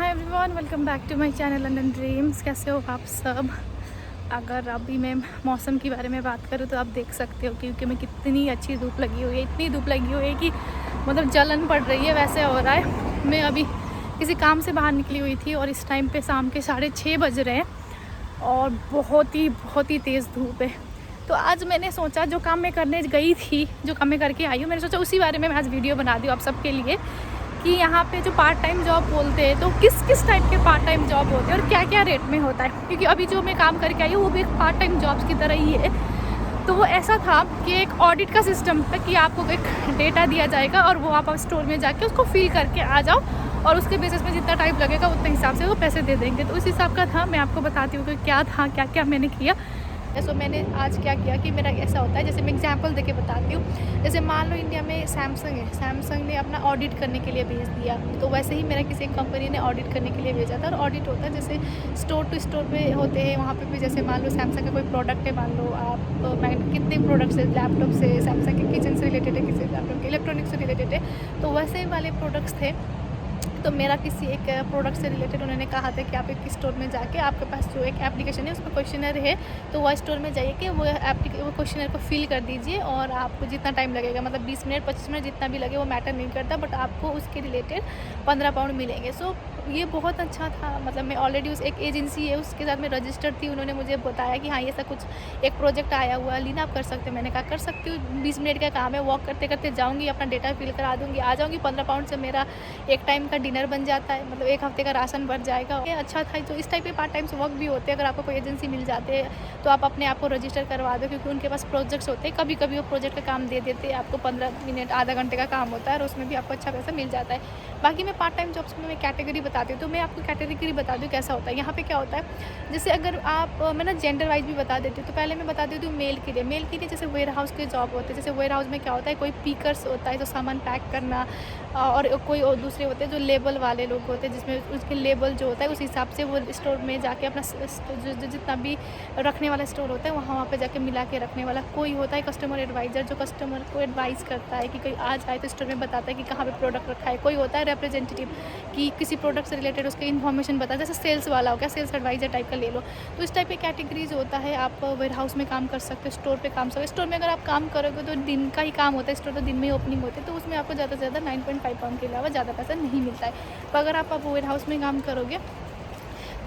Hi everyone, welcome back to my channel London dreams. कैसे हो आप सब। अगर अभी मैं मौसम के बारे में बात करूँ तो आप देख सकते हो क्योंकि मैं कितनी अच्छी धूप लगी हुई है, इतनी धूप लगी हुई है कि मतलब जलन पड़ रही है, वैसे हो रहा है। मैं अभी किसी काम से बाहर निकली हुई थी और इस टाइम पे शाम के 6:30 बज रहे हैं और बहुत ही तेज़ धूप है। तो आज मैंने सोचा जो काम मैं करने गई थी, जो काम मैं करके आई हूँ, मैंने सोचा उसी बारे में मैं आज वीडियो बना दूँ आप सबके लिए कि यहाँ पे जो पार्ट टाइम जॉब बोलते हैं तो किस किस टाइप के पार्ट टाइम जॉब होते हैं और क्या क्या रेट में होता है। क्योंकि अभी जो मैं काम करके आई हूँ वो भी एक पार्ट टाइम जॉब्स की तरह ही है। तो वो ऐसा था कि एक ऑडिट का सिस्टम था कि आपको एक डेटा दिया जाएगा और वो आप स्टोर में जाके उसको फिल करके आ जाओ और उसके बेसिस में जितना टाइम लगेगा उतने हिसाब से वो पैसे दे देंगे। तो उस हिसाब का था, मैं आपको बताती हूँ कि क्या था, क्या क्या मैंने किया। सो मैंने आज क्या किया कि मेरा ऐसा होता है, जैसे मैं एग्जांपल देके बताती हूँ। जैसे मान लो इंडिया में सैमसंग है, सैमसंग ने अपना ऑडिट करने के लिए भेज दिया, तो वैसे ही मेरा किसी कंपनी ने ऑडिट करने के लिए भेजा था। और ऑडिट होता है जैसे स्टोर टू स्टोर पे होते हैं, वहाँ पे भी जैसे मान लो सैमसंग का कोई प्रोडक्ट है, मान लो आप कितने प्रोडक्ट्स है, लैपटॉप से, सैमसंग के किचन से रिलेटेड है, किसी लैपटॉप के इलेक्ट्रॉनिक्स से रिलेटेड है, तो वैसे वाले प्रोडक्ट्स थे। तो मेरा किसी एक प्रोडक्ट से रिलेटेड उन्होंने कहा था कि आप एक स्टोर में जाके आपके पास जो एक एप्लीकेशन है उसमें क्वेश्चनर है, तो वह स्टोर में जाइए कि वो क्वेश्चनर को फिल कर दीजिए और आपको जितना टाइम लगेगा, मतलब 20 मिनट 25 मिनट जितना भी लगे वो मैटर नहीं करता, बट आपको उसके रिलेटेड 15 पाउंड मिलेंगे। सो ये बहुत अच्छा था। मतलब मैं ऑलरेडी उस एक एजेंसी है उसके साथ में रजिस्टर्ड थी, उन्होंने मुझे बताया कि हाँ ये ऐसा कुछ एक प्रोजेक्ट आया हुआ है लीना, आप कर सकते हो। मैंने कहा कर सकती हूँ, 20 मिनट का काम है, वॉक करते करते जाऊँगी, अपना डेटा फिल करा दूँगी, आ जाऊँगी। 15 पाउंड से मेरा एक टाइम का डिनर बन जाता है, मतलब एक हफ्ते का राशन बढ़ जाएगा। ये अच्छा था। तो इस टाइप के पार्ट टाइम से वर्क भी होते हैं। अगर आपको कोई एजेंसी मिल जाते हैं तो आप अपने आप को रजिस्टर करवा दो, क्योंकि उनके पास प्रोजेक्ट्स होते हैं। कभी कभी वो प्रोजेक्ट का काम दे देते हैं आपको, 15 मिनट आधा घंटे का काम होता है और उसमें भी आपको अच्छा पैसा मिल जाता है। बाकी मैं पार्ट टाइम जॉब्स में मैं कैटेगरी बताती हूँ, तो मैं आपको कैटेगरी बता दूँ कैसा होता है। यहाँ पे क्या होता है, जैसे अगर आप मैं ना जेंडर वाइज भी बता देती हूँ। तो पहले मैं बता देती हूँ मेल के लिए। मेल के लिए जैसे वेयर हाउस के जॉब होते हैं। जैसे वेयर हाउस में क्या होता है, कोई पिकर्स होता है जो सामान पैक करना, और कोई और दूसरे होते हैं जो लेबल वाले लोग होते हैं, जिसमें उसके लेबल जो होता है उस हिसाब से वो स्टोर में जाके अपना जो जितना भी रखने वाला स्टोर होता है वहाँ पे जाके मिला के रखने वाला। कोई होता है कस्टमर एडवाइज़र जो कस्टमर को एडवाइस करता है कि कोई आ जाए तो स्टोर में बताता है कि कहाँ पे प्रोडक्ट रखा है। कोई होता है रिप्रेजेंटेटिव कि किसी प्रोडक्ट से रिलेटेड उसकी इन्फॉर्मेशन बताता है, जैसे सेल्स वाला हो गया, सेल्स एडवाइज़र टाइप का ले लो। तो इस टाइप की कैटेगरीज होता है। आप वेयर हाउस में काम कर सकते हो, स्टोर पे काम कर सकते हो। स्टोर में अगर आप काम करोगे तो दिन का ही काम होता है, स्टोर तो दिन में ही ओपनिंग होती है, तो उसमें आपको ज़्यादा से ज़्यादा 9.5 पाउंड के अलावा ज़्यादा पैसा नहीं मिलता है। पर अगर आप वेयर हाउस में काम करोगे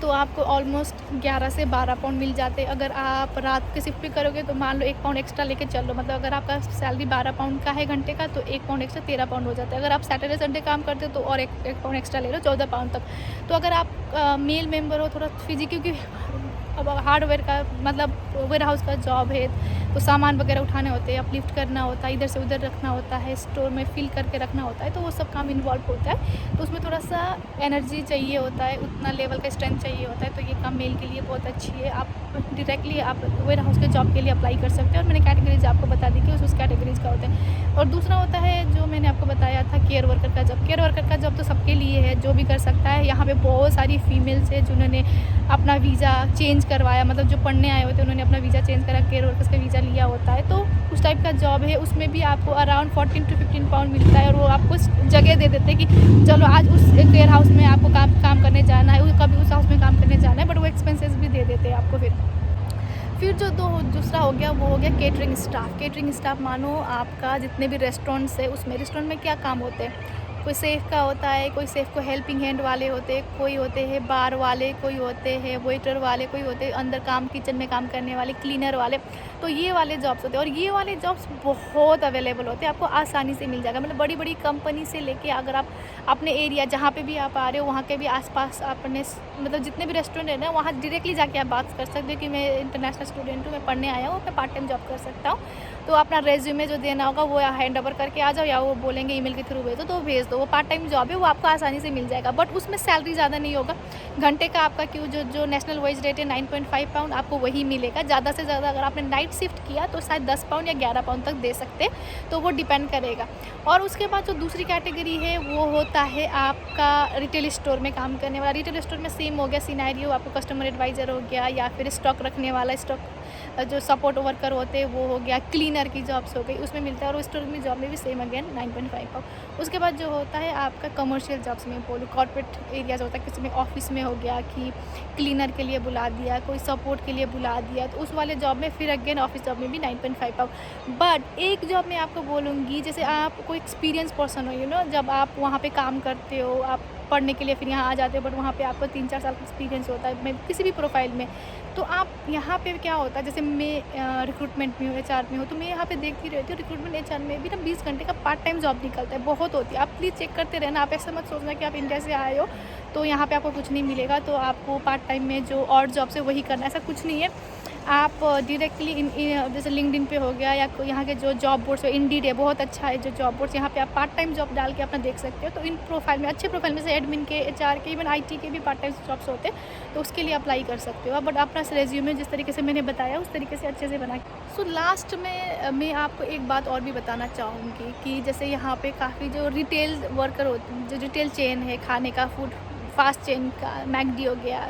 तो आपको ऑलमोस्ट 11 से 12 पाउंड मिल जाते हैं। अगर आप रात के शिफ्ट पे करोगे तो मान लो 1 पाउंड एक्स्ट्रा लेके चल लो, मतलब अगर आपका सैलरी 12 पाउंड का है घंटे का तो 1 पाउंड एक्स्ट्रा 13 पाउंड हो जाता है। अगर आप सैटरडे संडे काम करते हो तो और एक पाउंड एक्स्ट्रा ले लो, 14 पाउंड तक। तो अगर आप मेल मेंबर हो, थोड़ा फिजिकल, क्योंकि अब हार्डवेयर का मतलब वेयर हाउस का जॉब है तो सामान वगैरह उठाने होते हैं, अपलिफ्ट करना होता है, इधर से उधर रखना होता है, स्टोर में फिल करके रखना होता है, तो वो सब काम इन्वॉल्व होता है। तो उसमें थोड़ा सा एनर्जी चाहिए होता है, उतना लेवल का स्ट्रेंथ चाहिए होता है। तो ये काम मेल के लिए बहुत अच्छी है। आप डायरेक्टली आप वेयर हाउस के जॉब के लिए अप्लाई कर सकते हैं। और मैंने कैटेगरीज आपको बता दी कि उस कैटेगरीज का होता है। और दूसरा होता है जो मैंने आपको बताया था केयर वर्कर का जॉब। केयर वर्कर का जॉब तो सबके लिए है, जो भी कर सकता है। यहाँ पे बहुत सारी फीमेल्स है जिन्होंने अपना वीज़ा चेंज करवाया, मतलब जो पढ़ने आए होते हैं उन्होंने अपना वीज़ा चेंज करा, केयर वर्कर्स का वीज़ा लिया होता है। तो उस टाइप का जॉब है। उसमें भी आपको अराउंड 14 to 15 पाउंड मिलता है और वो आपको जगह दे देते हैं कि चलो आज उस केयर हाउस में आपको काम करने जाना है, कभी उस हाउस में काम करने जाना है, बट वो एक्सपेंसेस भी दे देते हैं आपको। फिर जो दूसरा हो गया वो हो गया केटरिंग स्टाफ। केटरिंग स्टाफ मानो आपका जितने भी रेस्टोरेंट्स है उसमें, रेस्टोरेंट में क्या काम होते हैं, कोई सेफ़ का होता है, कोई सेफ़ को हेल्पिंग हैंड वाले होते हैं, कोई होते हैं बार वाले, कोई होते हैं वेटर वाले, कोई होते हैं अंदर काम किचन में काम करने वाले, क्लीनर वाले। तो ये वाले जॉब्स होते हैं और ये वाले जॉब्स बहुत अवेलेबल होते हैं, आपको आसानी से मिल जाएगा। मतलब बड़ी बड़ी कंपनी से लेके अगर आप अपने एरिया जहाँ पे भी आप आ रहे हो वहाँ के भी आसपास अपने मतलब जितने भी रेस्टोरेंट है ना वहाँ डायरेक्टली जाके आप बात कर सकते हो कि मैं इंटरनेशनल स्टूडेंट हूँ, मैं पढ़ने आया हूँ, मैं पार्ट टाइम जॉब कर सकता हूँ। तो अपना रेज्यूमे जो देना होगा वो हैंड ओवर करके आ जाओ, या वो बोलेंगे ईमेल के थ्रू भेजो तो भेज दो। वो पार्ट टाइम जॉब है, वो आपको आसानी से मिल जाएगा, बट उसमें सैलरी ज़्यादा नहीं होगा। घंटे का आपका क्यों जो नेशनल वेज रेट है 9.5 पाउंड आपको वही मिलेगा। ज़्यादा से ज़्यादा अगर आपने नाइट शिफ्ट किया तो शायद 10 पाउंड या 11 पाउंड तक दे सकते, तो वो डिपेंड करेगा। और उसके बाद जो दूसरी कैटेगरी है वो होता है आपका रिटेल स्टोर में काम करने वाला। रिटेल स्टोर में सेम हो गया सिनेरियो, आपको कस्टमर एडवाइज़र हो गया, या फिर स्टॉक रखने वाला, स्टॉक जो सपोर्ट वर्कर होते हैं वो हो गया, क्लीनर की जॉब्स हो गई, उसमें मिलता है। और स्टोर में जॉब में भी सेम अगेन 9.5 पाउंड। उसके बाद जो होता है आपका कमर्शियल जॉब्स में बोलो, कॉर्पोरेट एरियाज होता है, किसी में ऑफिस में हो गया कि क्लीनर के लिए बुला दिया, कोई सपोर्ट के लिए बुला दिया, तो उस वाले जॉब में फिर अगेन ऑफिस जॉब में भी 9.5 पाउंड। बट एक जॉब मैं आपको बोलूँगी, जैसे आप कोई एक्सपीरियंस पर्सन हो, जब आप वहाँ पे काम करते हो, आप पढ़ने के लिए फिर यहाँ आ जाते हो, बट वहाँ पे आपको 3-4 साल का एक्सपीरियंस होता है मैं किसी भी प्रोफाइल में, तो आप यहाँ पे क्या होता है, जैसे मैं रिक्रूटमेंट में हूँ, HR में हूँ, तो मैं यहाँ पे देखती रहती हूँ रिक्रूटमेंट HR में भी ना 20 घंटे का पार्ट टाइम जॉब निकलता है, बहुत होती है। आप प्लीज़ चेक करते रहना, आप ऐसा मत सोचना कि आप इंडिया से आए हो तो यहाँ पे आपको कुछ नहीं मिलेगा, तो आपको पार्ट टाइम में जो और जॉब से वही करना, ऐसा कुछ नहीं है। आप डायरेक्टली जैसे लिंक्डइन पे हो गया, या यहाँ के जो जॉब बोर्ड्स है, इंडीड है, बहुत अच्छा है जो जॉब बोर्ड्स, यहाँ पे आप पार्ट टाइम जॉब डाल के अपना देख सकते हो। तो इन प्रोफाइल में, अच्छे प्रोफाइल में से एडमिन के, HR के, इवन IT के भी पार्ट टाइम जॉब्स होते हैं, तो उसके लिए अप्लाई कर सकते हो। बट अपना रेज्यूमे जिस तरीके से मैंने बताया उस तरीके से अच्छे से बना। सो लास्ट में मैं आपको एक बात और भी बताना चाहूँगी कि जैसे यहाँ पे काफ़ी जो रिटेल वर्कर होते हैं, जो रिटेल चेन है खाने का, फूड फास्ट चेन का, मैकडी हो गया,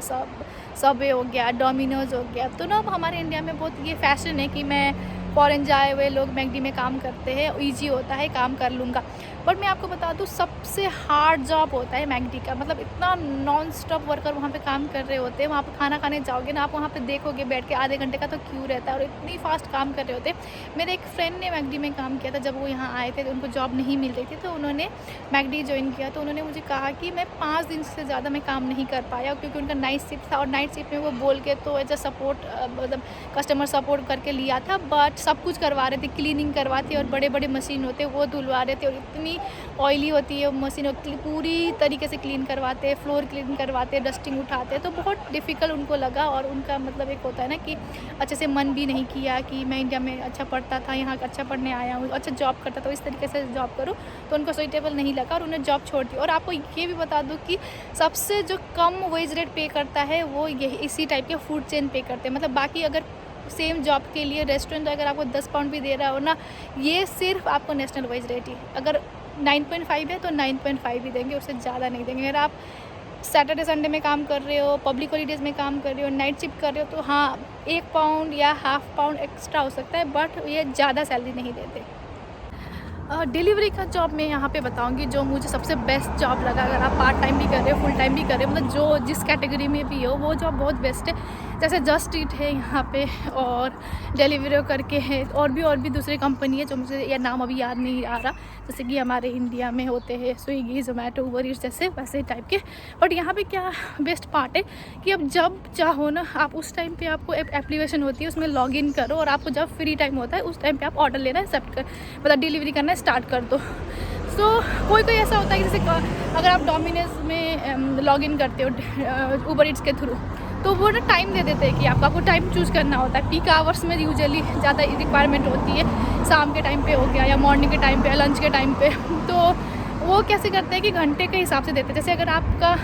सबवे हो गया, डोमिनोज हो गया, तो ना अब हमारे इंडिया में बहुत ये फैशन है कि मैं फॉरेन जाए हुए लोग मैकडी में काम करते हैं, ईजी होता है, काम कर लूँगा। बट मैं आपको बता दूँ सबसे हार्ड जॉब होता है मैकडी का, मतलब इतना नॉन स्टॉप वर्कर वहाँ पे काम कर रहे होते हैं। वहाँ पे खाना खाने जाओगे ना, आप वहाँ पे देखोगे बैठ के आधे घंटे का तो क्यों रहता है, और इतनी फास्ट काम कर रहे होते हैं। मेरे एक फ्रेंड ने मैकडी में काम किया था, जब वो यहाँ आए थे तो उनको जॉब नहीं मिल रही थी, तो उन्होंने मैकडी ज्वाइन किया। तो उन्होंने मुझे कहा कि मैं 5 दिन से ज़्यादा मैं काम नहीं कर पाया, क्योंकि उनका नाइट शिफ्ट था, और नाइट शिफ्ट में वो बोल के तो एज अ सपोर्ट, मतलब कस्टमर सपोर्ट करके लिया था, बट सब कुछ करवा रहे थे, क्लीनिंग करवाते और बड़े बड़े मशीन होते वो धुलवा रहे थे, और इतनी ऑयली होती है मशीन, पूरी तरीके से क्लीन करवाते, फ्लोर क्लीन करवाते, डस्टिंग उठाते, तो बहुत डिफ़िकल्ट उनको लगा। और उनका मतलब एक होता है ना कि अच्छे से मन भी नहीं किया कि मैं इंडिया में अच्छा पढ़ता था, यहाँ अच्छा पढ़ने आया हूँ, अच्छा जॉब करता था, तो इस तरीके से जॉब करूँ, तो उनको सूटेबल नहीं लगा और उन्हें जॉब छोड़ दी। और आपको ये भी बता दूँ कि सबसे जो कम वेज रेट पे करता है वो यही इसी टाइप के फूड चेन पे करते हैं। मतलब बाकी अगर सेम जॉब के लिए रेस्टोरेंट अगर आपको 10 पाउंड भी दे रहा हो ना, ये सिर्फ आपको नेशनल वेज रेट ही, अगर 9.5 है तो 9.5 ही देंगे, उससे ज़्यादा नहीं देंगे। अगर आप सैटरडे संडे में काम कर रहे हो, पब्लिक हॉलीडेज़ में काम कर रहे हो, नाइट शिफ्ट कर रहे हो, तो हाँ 1 पाउंड या हाफ पाउंड एक्स्ट्रा हो सकता है, बट ये ज़्यादा सैलरी नहीं देते। डिलीवरी का जॉब मैं यहाँ पे बताऊँगी जो मुझे सबसे बेस्ट जॉब लगा। अगर आप पार्ट टाइम भी कर रहे हो, फुल टाइम भी कर रहे हो, मतलब जो जिस कैटेगरी में भी हो, वो जॉब बहुत बेस्ट है। जैसे जस्ट ईट है यहाँ पे, और डिलीवरी करके है, और भी दूसरी कंपनी है जो मुझे ये नाम अभी याद नहीं आ रहा, जैसे कि हमारे इंडिया में होते हैं स्विगी, जोमेटो, उबर ईट्स, जैसे वैसे टाइप के। बट यहाँ पे क्या बेस्ट पार्ट है कि अब जब चाहो ना आप, उस टाइम पे आपको एक एप्लीकेशन होती है, उसमें लॉगिन करो, और आपको जब फ्री टाइम होता है उस टाइम पे आप ऑर्डर लेना एक्सेप्ट कर, मतलब डिलीवरी करना स्टार्ट कर दो। सो कोई ऐसा होता है कि जैसे अगर आप डोमिनोज में लॉगिन करते हो उबर ईट्स के थ्रू, तो वो ना टाइम दे देते हैं कि आपको टाइम चूज़ करना होता है। पीक आवर्स में यूजुअली ज़्यादा रिक्वायरमेंट होती है, शाम के टाइम पे हो गया, या मॉर्निंग के टाइम पे, लंच के टाइम पे। तो वो कैसे करते हैं कि घंटे के हिसाब से देते हैं। जैसे अगर आपका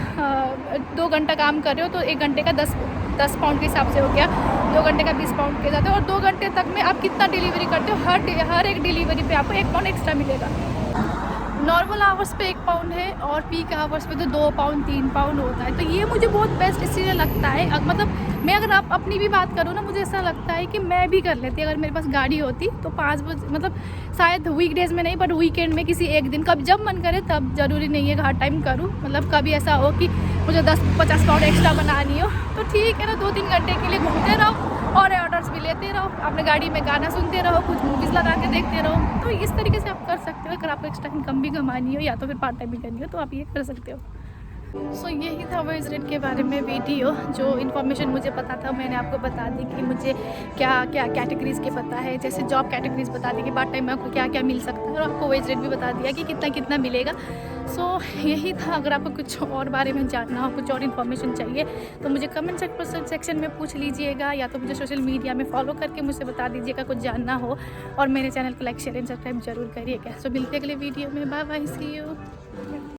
2 घंटा काम कर रहे हो तो 1 घंटे का 10 पाउंड के हिसाब से हो गया, 2 घंटे का 20 पाउंड के जाते हैं, और 2 घंटे तक में आप कितना डिलीवरी करते हो, हर एक डिलीवरी पे आपको 1 पाउंड एक्स्ट्रा मिलेगा। नॉर्मल आवर्स पे 1 पाउंड है, और पीक आवर्स पे तो 2 पाउंड 3 पाउंड होता है। तो ये मुझे बहुत बेस्ट इसलिए लगता है, मतलब मैं अगर आप अपनी भी बात करूँ ना, मुझे ऐसा लगता है कि मैं भी कर लेती अगर मेरे पास गाड़ी होती तो 5 बजे, मतलब शायद वीकडेज़ में नहीं, बट वीकेंड में किसी एक दिन, कब जब मन करे तब, ज़रूरी नहीं है हर टाइम करूँ। मतलब कभी ऐसा हो कि मुझे 10-50 पाउंड एक्स्ट्रा बनानी हो तो ठीक है ना, 2-3 घंटे के लिए घूमते रहो और ऑर्डर्स भी लेते रहो, अपने गाड़ी में गाना सुनते रहो, कुछ मूवीज़ लगा के देखते रहो। तो इस तरीके से आप कर सकते हो। अगर आपको एक्स्ट्रा इनकम भी कमानी हो या तो फिर पार्ट टाइम भी करनी हो तो आप ये कर सकते हो। सो यही था वेज रेट के बारे में वीडियो। जो इन्फॉर्मेशन मुझे पता था मैंने आपको बता दी कि मुझे क्या क्या कैटेगरीज़ के पता है। जैसे जॉब कैटेगरीज बता दी कि पार्ट टाइम में आपको क्या क्या मिल सकता है, और आपको वेज रेट भी बता दिया कि कितना कितना मिलेगा। सो यही था। अगर आपको कुछ और बारे में जानना हो, कुछ और इन्फॉर्मेशन चाहिए तो मुझे कमेंट सेक्शन में पूछ लीजिएगा, या तो मुझे सोशल मीडिया में फॉलो करके मुझे बता दीजिएगा कुछ जानना हो। और मेरे चैनल को लाइक शेयर एंड सब्सक्राइब जरूर करिएगा। सो मिलते अगले वीडियो में। Bye bye, see you.